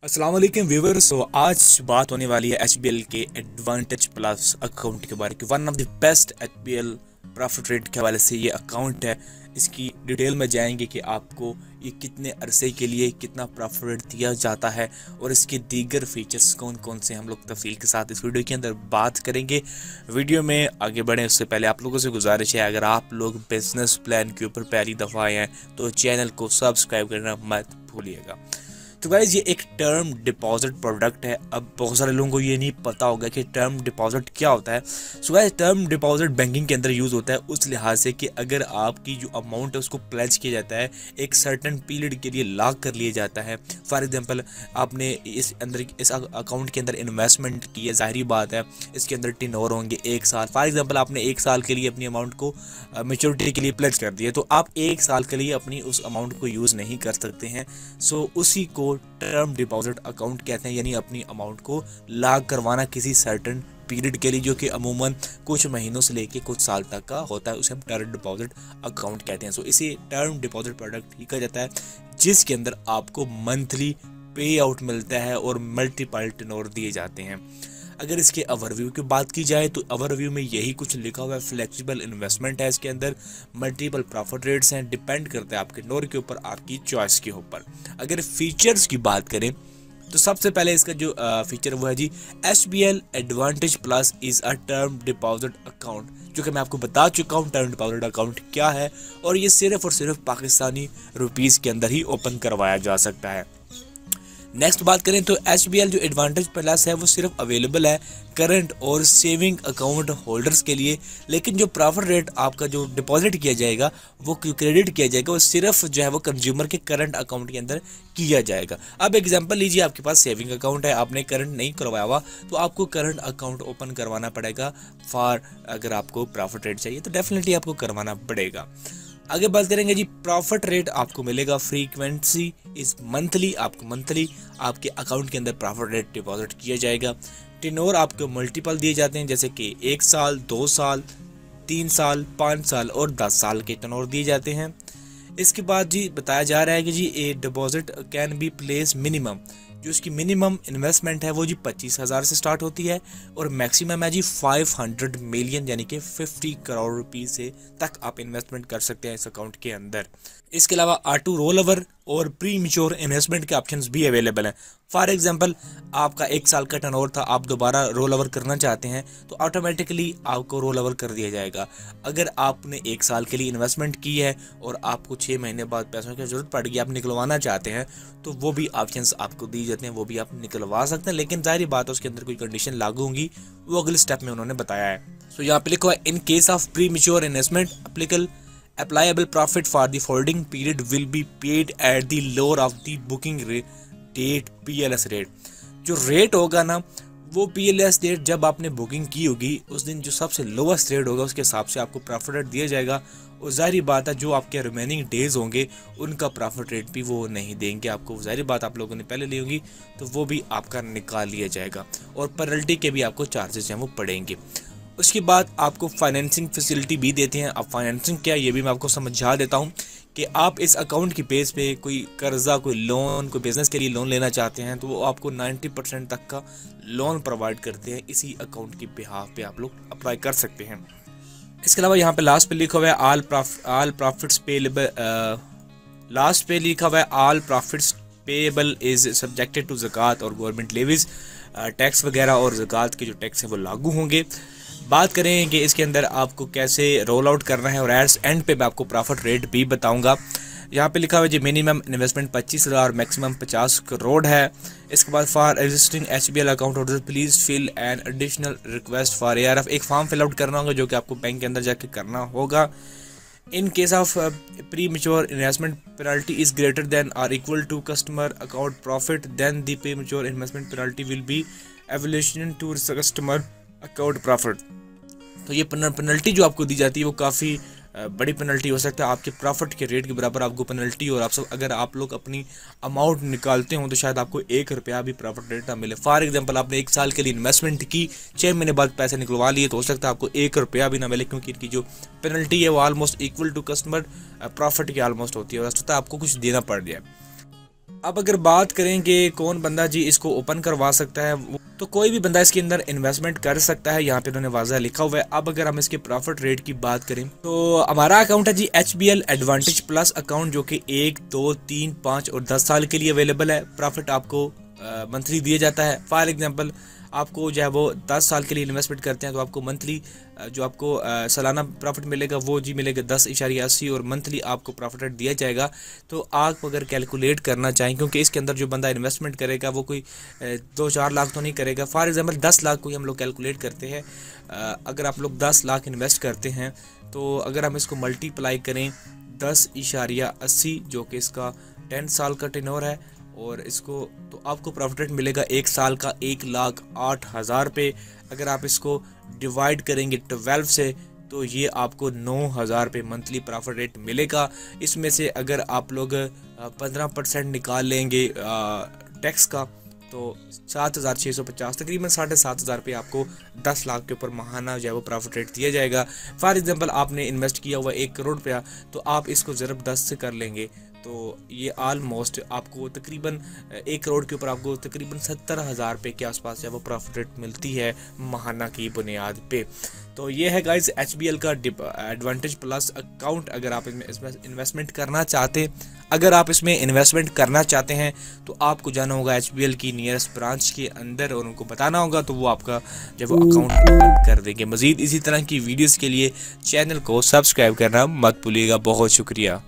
अस्सलाम वालेकुम व्यूअर्स। तो आज बात होने वाली है एचबीएल के एडवांटेज प्लस अकाउंट के बारे में। One of the best HBL profit rate के हवाले से ये अकाउंट है। इसकी डिटेल में जाएंगे कि आपको ये कितने अरसे के लिए कितना प्रॉफिट रेट दिया जाता है और इसके दीगर फीचर्स कौन कौन से हम लोग तफसील के साथ इस वीडियो के अंदर बात करेंगे। वीडियो में आगे बढ़ें उससे पहले आप लोगों से गुजारिश है, अगर आप लोग बिजनेस प्लान के ऊपर पहली दफ़ा आए हैं तो चैनल को सब्सक्राइब करना मत भूलिएगा। तो गाइज ये एक टर्म डिपॉजिट प्रोडक्ट है। अब बहुत सारे लोगों को ये नहीं पता होगा कि टर्म डिपॉजिट क्या होता है। So guys term deposit banking के अंदर यूज़ होता है उस लिहाज से कि अगर आपकी जो अमाउंट है उसको प्लेज किया जाता है, एक सर्टन पीरियड के लिए लॉक कर लिया जाता है। फॉर एग्जांपल आपने इस अकाउंट के अंदर इन्वेस्टमेंट की है, जाहिर बात है इसके अंदर टेन्योर होंगे 1 साल। फॉर एग्जांपल आपने 1 साल के लिए अपनी अमाउंट को मेच्योरिटी के लिए प्लेज कर दिया, तो आप 1 साल के लिए अपनी उस अमाउंट को यूज़ नहीं कर सकते हैं। सो उसी को टर्म डिपॉजिट अकाउंट कहते हैं, यानी अपनी अमाउंट को लॉक करवाना किसी सर्टेन पीरियड के लिए, जो कि अमूमन कुछ महीनों से लेके कुछ साल तक का होता है, उसे हम टर्म डिपॉजिट अकाउंट कहते हैं। सो इसे टर्म डिपॉजिट प्रोडक्ट ही कहा जाता है, जिसके अंदर आपको मंथली पे आउट मिलता है और मल्टीपल टेन्योर दिए जाते हैं। अगर इसके ओवरव्यू की बात की जाए तो ओवरव्यू में यही कुछ लिखा हुआ है। फ्लेक्सिबल इन्वेस्टमेंट है इसके अंदर, मल्टीपल प्रॉफिट रेट्स हैं, डिपेंड करता है आपके टेन्योर के ऊपर, आपकी चॉइस के ऊपर। अगर फीचर्स की बात करें तो सबसे पहले इसका जो फीचर वो है जी, HBL advantage plus is a term deposit account, जो कि मैं आपको बता चुका हूँ टर्म डिपॉजिट अकाउंट क्या है, और ये सिर्फ और सिर्फ पाकिस्तानी रुपीज़ के अंदर ही ओपन करवाया जा सकता है। नेक्स्ट बात करें तो एचबीएल जो एडवांटेज प्लस है वो सिर्फ अवेलेबल है करंट और सेविंग अकाउंट होल्डर्स के लिए, लेकिन जो प्रॉफिट रेट आपका जो डिपॉजिट किया जाएगा वो क्रेडिट किया जाएगा, वो सिर्फ जो है वो कंज्यूमर के करंट अकाउंट के अंदर किया जाएगा। अब एग्जांपल लीजिए, आपके पास सेविंग अकाउंट है, आपने करंट नहीं करवाया हुआ, तो आपको करंट अकाउंट ओपन करवाना पड़ेगा। अगर आपको प्रॉफिट रेट चाहिए तो डेफिनेटली आपको करवाना पड़ेगा। आगे बात करेंगे जी, प्रॉफिट रेट आपको मिलेगा, फ्रीक्वेंसी इस मंथली, आपको मंथली आपके अकाउंट के अंदर प्रॉफिट रेट डिपॉजिट किया जाएगा। टेन्योर आपको मल्टीपल दिए जाते हैं, जैसे कि 1 साल, 2 साल, 3 साल, 5 साल और 10 साल के टेन्योर दिए जाते हैं। इसके बाद जी बताया जा रहा है कि जी a deposit can be place minimum, जो इसकी मिनिमम इन्वेस्टमेंट है वो जी 25,000 से स्टार्ट होती है और मैक्सिमम है जी 500 मिलियन यानी कि 50 करोड़ रुपीस से तक आप इन्वेस्टमेंट कर सकते हैं इस अकाउंट के अंदर। इसके अलावा ऑटो रोल ओवर और प्री मैच्योर इन्वेस्टमेंट के ऑप्शंस भी अवेलेबल हैं। फॉर एग्जांपल आपका 1 साल का टर्नओवर था, आप दोबारा रोल ओवर करना चाहते हैं तो ऑटोमेटिकली आपको रोल ओवर कर दिया जाएगा। अगर आपने 1 साल के लिए इन्वेस्टमेंट की है और आपको 6 महीने बाद पैसों की जरूरत पड़ गई, आप निकलवाना चाहते हैं, तो वो भी ऑप्शंस आपको दी जाते हैं, वो भी आप निकलवा सकते हैं, लेकिन जाहिर बात है उसके अंदर कोई कंडीशन लागू होंगी, वो अगले स्टेप में उन्होंने बताया है। सो यहाँ पे लिखा हुआ है, इन case of premature investment applicable profit for the folding period will be paid at the lower of the booking date PLS rate। जो रेट होगा ना वो PLS डेट जब आपने बुकिंग की होगी उस दिन जो सबसे लोवेस्ट रेट होगा उसके हिसाब से आपको प्रॉफिट रेट दिया जाएगा। और जाहिर बात है जो आपके रिमेनिंग डेज होंगे उनका प्रॉफिट रेट भी वो नहीं देंगे आपको, जाहिर बात आप लोगों ने पहले ली होगी तो वो भी आपका निकाल लिया जाएगा और पेनल्टी के भी आपको चार्जेस हैं वो पड़ेंगे। उसके बाद आपको फाइनेंसिंग फैसिलिटी भी देते हैं। अब फाइनेंसिंग क्या है ये भी मैं आपको समझा देता हूँ कि आप इस अकाउंट की बेस पे कोई कर्जा, कोई लोन, कोई बिजनेस के लिए लोन लेना चाहते हैं तो वो आपको 90% तक का लोन प्रोवाइड करते हैं। इसी अकाउंट की बिहाफ पे आप लोग अप्लाई कर सकते हैं। इसके अलावा यहाँ पे लास्ट पे लिखा हुआ है ऑल प्रॉफिट्स पेएबल, लास्ट पे लिखा हुआ है all profits payable is subjected to ज़कात और गवर्नमेंट लेवीज, टैक्स वगैरह और ज़कात के जो टैक्स हैं वो लागू होंगे। बात करें कि इसके अंदर आपको कैसे रोल आउट करना है और एंड पे मैं आपको प्रॉफिट रेट भी बताऊंगा। यहाँ पे लिखा हुआ है जी मिनिमम इन्वेस्टमेंट 25,000 और मैक्सिमम 50 करोड़ है। इसके बाद for existing HBL account holder please fill an additional request for ARF, एक फॉर्म फिल आउट करना होगा जो कि आपको बैंक के अंदर जाके करना होगा। In case of premature investment penalty is greater than और equal to customer account profit then the premature investment penalty will be evaluation to customer account profit. तो ये पेनल्टी जो आपको दी जाती है वो काफ़ी बड़ी पेनल्टी हो सकता है, आपके प्रॉफिट के रेट के बराबर आपको पेनल्टी, और अगर आप लोग अपनी अमाउंट निकालते हो तो शायद आपको 1 रुपया भी प्रॉफिट रेट ना मिले। फॉर एग्जांपल आपने 1 साल के लिए इन्वेस्टमेंट की, 6 महीने बाद पैसे निकलवा लिए तो हो सकता है आपको 1 रुपया भी ना मिले, क्योंकि इनकी जो पेनल्टी है वो almost equal to customer profit की ऑलमोस्ट होती है और हो सकता है आपको कुछ देना पड़ जाए। अब अगर बात करें कि कौन बंदा जी इसको ओपन करवा सकता है, तो कोई भी बंदा इसके अंदर इन्वेस्टमेंट कर सकता है, यहाँ पे उन्होंने वाज़ा लिखा हुआ है। अब अगर हम इसके प्रॉफिट रेट की बात करें तो हमारा अकाउंट है जी HBL एडवांटेज प्लस अकाउंट, जो कि 1, 2, 3, 5 और 10 साल के लिए अवेलेबल है। प्रॉफिट आपको मंथली दिया जाता है। फॉर एग्जांपल आपको जो है वो 10 साल के लिए इन्वेस्टमेंट करते हैं तो आपको मंथली जो आपको सालाना प्रॉफिट मिलेगा वो जी मिलेगा 10.80 और मंथली आपको प्रॉफिट रेट दिया जाएगा। तो आप अगर कैलकुलेट करना चाहें, क्योंकि इसके अंदर जो बंदा इन्वेस्टमेंट करेगा वो कोई 2-4 लाख तो नहीं करेगा। फॉर एग्जांपल 10 लाख को ही हम लोग कैलकुलेट करते हैं। अगर आप लोग 10 लाख इन्वेस्ट करते हैं तो अगर हम इसको मल्टीप्लाई करें 10.80 जो कि इसका 10 साल का टेन्योर है, और इसको तो आपको प्रॉफिट रेट मिलेगा 1 साल का 1,08,000 रुपये। अगर आप इसको डिवाइड करेंगे 12 से तो ये आपको 9,000 रुपये मंथली प्रॉफिट रेट मिलेगा। इसमें से अगर आप लोग 15% निकाल लेंगे टैक्स का तो 7,650 तकरीबन 7,500 रुपये आपको 10 लाख के ऊपर माहाना जो है वो प्रॉफिट रेट दिया जाएगा। फॉर एग्जांपल आपने इन्वेस्ट किया हुआ 1 करोड़ रुपया, तो आप इसको ज़रब 10 से कर लेंगे तो ये ऑलमोस्ट आपको तकरीबन 1 करोड़ के ऊपर आपको तकरीबन 70,000 रुपये के आसपास जो है वो प्रॉफिट रेट मिलती है माहाना की बुनियाद पे। तो ये है गाइस HBL का एडवांटेज प्लस अकाउंट। अगर आप इसमें इन्वेस्टमेंट करना चाहते हैं तो आपको जाना होगा HBL की नियरेस्ट ब्रांच के अंदर और उनको बताना होगा, तो वो आपका जब वो अकाउंट ओपन कर देंगे। मज़ीद इसी तरह की वीडियोस के लिए चैनल को सब्सक्राइब करना मत भूलिएगा। बहुत शुक्रिया।